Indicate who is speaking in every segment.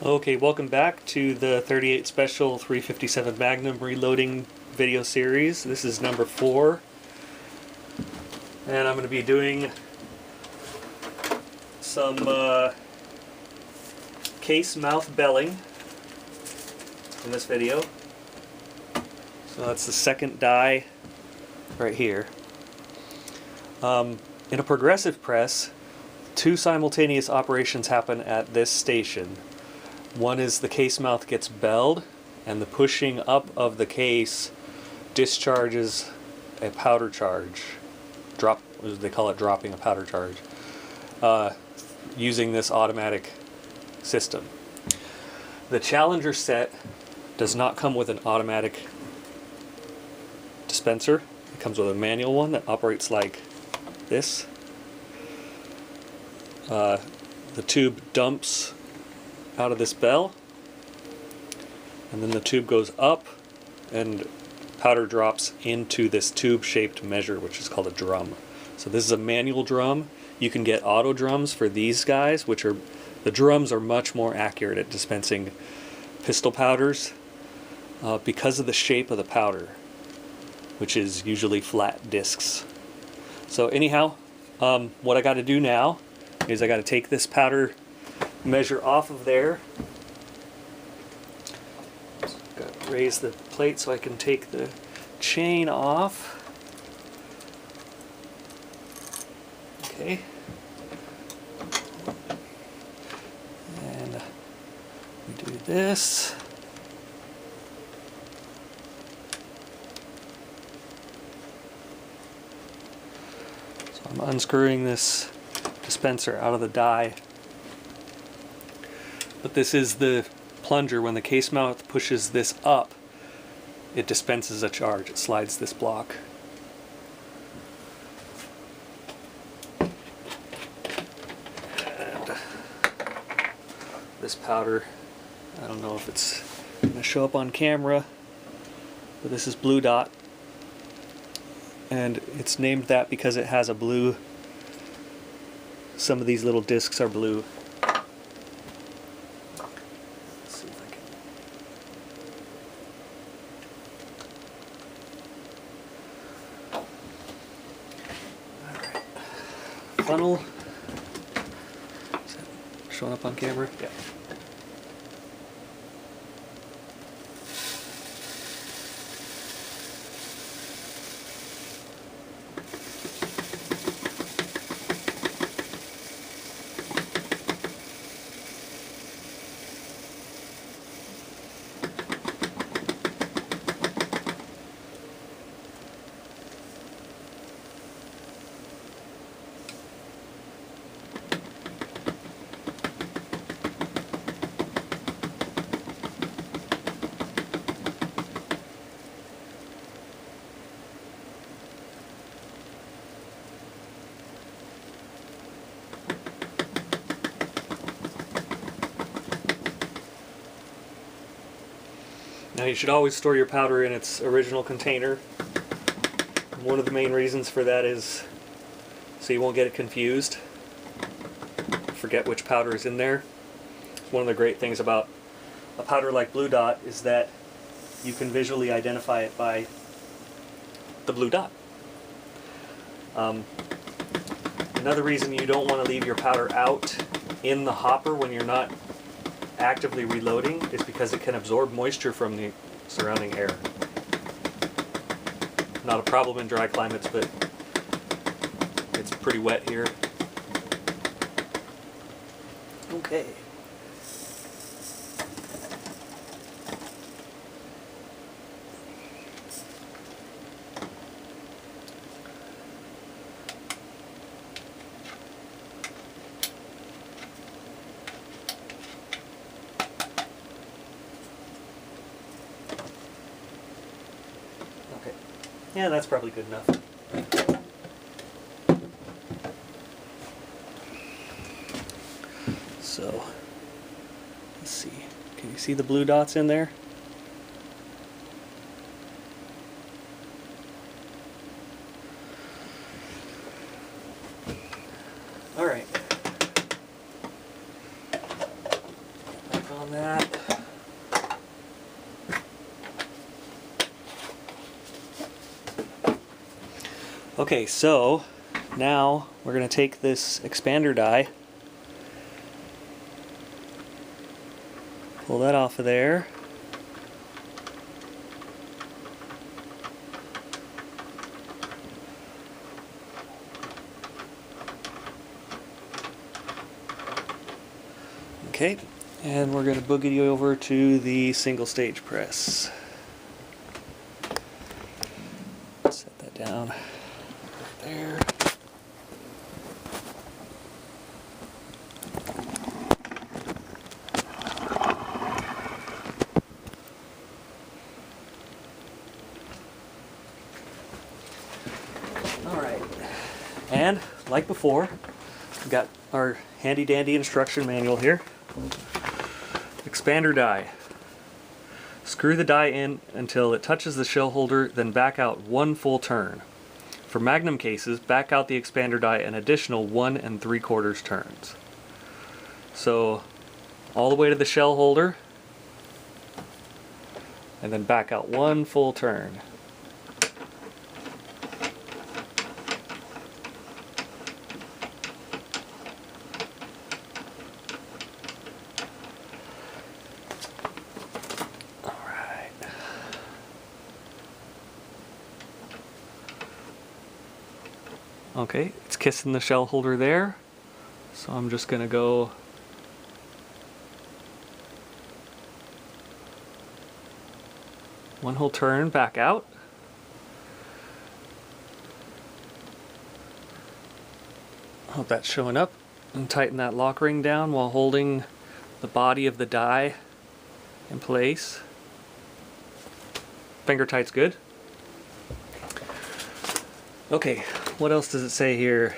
Speaker 1: Okay, welcome back to the 38 Special 357 Magnum reloading video series. This is number 4. And I'm going to be doing some case mouth belling in this video. So that's the second die right here. In a progressive press, 2 simultaneous operations happen at this station. One is the case mouth gets belled, and the pushing up of the case discharges a powder charge. They call it dropping a powder charge, using this automatic system. The Challenger set does not come with an automatic dispenser. It comes with a manual one that operates like this. The tube dumps out of this bell, and then the tube goes up and powder drops into this tube-shaped measure, which is called a drum. So this is a manual drum. You can get auto drums for these guys, the drums are much more accurate at dispensing pistol powders because of the shape of the powder, which is usually flat discs. So anyhow, what I got to do now is I got to take this powder measure off of there. Got to raise the plate so I can take the chain off. Okay. And we do this. So I'm unscrewing this dispenser out of the die. But this is the plunger. When the case mouth pushes this up, it dispenses a charge. It slides this block. And this powder, I don't know if it's going to show up on camera, but this is Blue Dot. And it's named that because it has a blue, some of these little discs are blue. Funnel. Is that showing up on camera? Yeah. Now you should always store your powder in its original container. One of the main reasons for that is so you won't get it confused, forget which powder is in there. One of the great things about a powder like Blue Dot is that you can visually identify it by the blue dot. Another reason you don't want to leave your powder out in the hopper when you're not actively reloading is because it can absorb moisture from the surrounding air. Not a problem in dry climates, but it's pretty wet here. Okay. Yeah, that's probably good enough. So, let's see. Can you see the blue dots in there? Alright. Back on that. Okay, so now we're going to take this expander die, pull that off of there. Okay, and we're going to boogie over to the single stage press. Set that down right there. Alright, and like before, we've got our handy dandy instruction manual here. Expander die. Screw the die in until it touches the shell holder, then back out 1 full turn. For Magnum cases, back out the expander die an additional 1 3/4 turns. So all the way to the shell holder, and then back out 1 full turn. Okay, it's kissing the shell holder there, so I'm just going to go one whole turn back out. Hope that's showing up. And tighten that lock ring down while holding the body of the die in place. Finger tight's good. Okay, what else does it say here?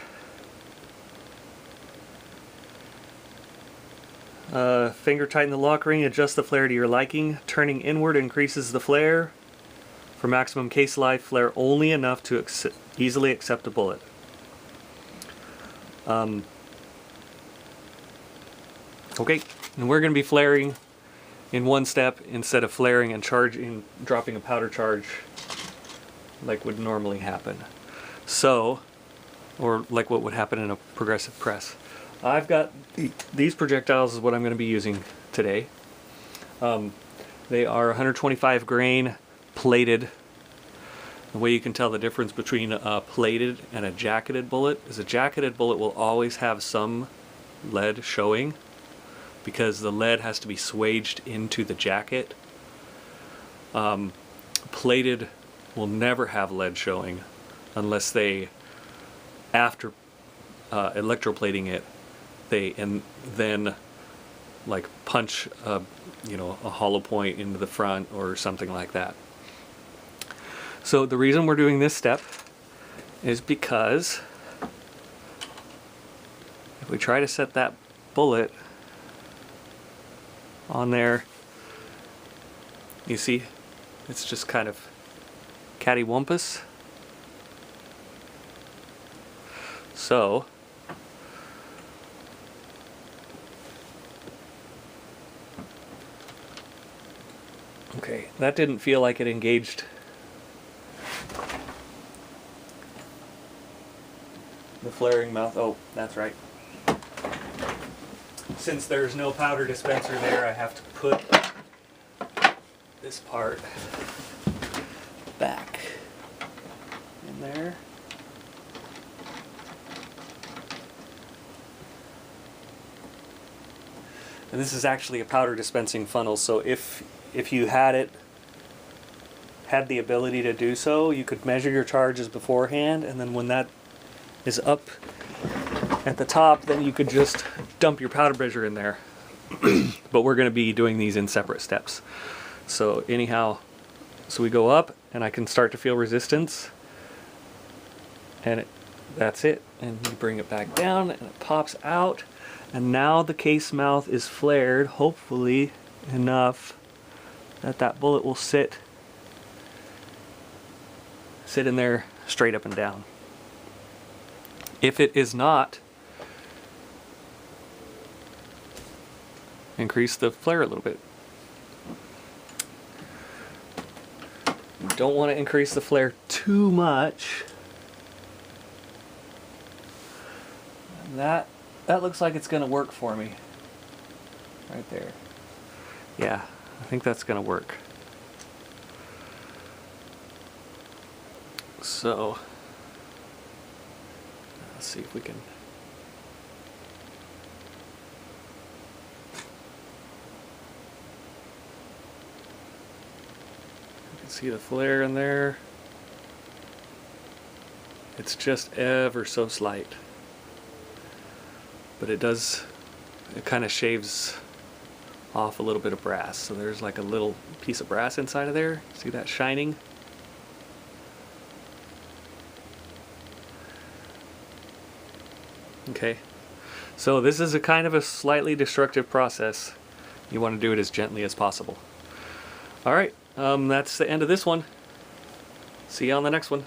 Speaker 1: Finger tighten the lock ring, adjust the flare to your liking. Turning inward increases the flare. For maximum case life, flare only enough to easily accept a bullet. Okay, and we're going to be flaring in one step instead of flaring and dropping a powder charge like would normally happen. So, or like what would happen in a progressive press. I've got these projectiles is what I'm going to be using today. They are 125 grain plated. The way you can tell the difference between a plated and a jacketed bullet is a jacketed bullet will always have some lead showing because the lead has to be swaged into the jacket. Plated will never have lead showing unless they, after electroplating it, and then like punch a hollow point into the front or something like that. So the reason we're doing this step is because if we try to set that bullet on there, you see it's just kind of cattywampus. So okay, that didn't feel like it engaged the flaring mouth. Oh, that's right. Since there's no powder dispenser there, I have to put this part back in there. And this is actually a powder dispensing funnel, so if you had the ability to do so, you could measure your charges beforehand, and then when that is up at the top, then you could just dump your powder measure in there. But we're going to be doing these in separate steps. So anyhow, so we go up, and I can start to feel resistance, and that's it. And you bring it back down, and it pops out. And now the case mouth is flared, hopefully enough that that bullet will sit in there straight up and down. If it is not, increase the flare a little bit. You don't want to increase the flare too much. And that looks like it's going to work for me. Right there. Yeah, I think that's going to work. So, let's see if we can. You can see the flare in there. It's just ever so slight. But it kind of shaves off a little bit of brass. So there's like a little piece of brass inside of there. See that shining? Okay, so this is a kind of a slightly destructive process. You want to do it as gently as possible. Alright, that's the end of this one. See you on the next one.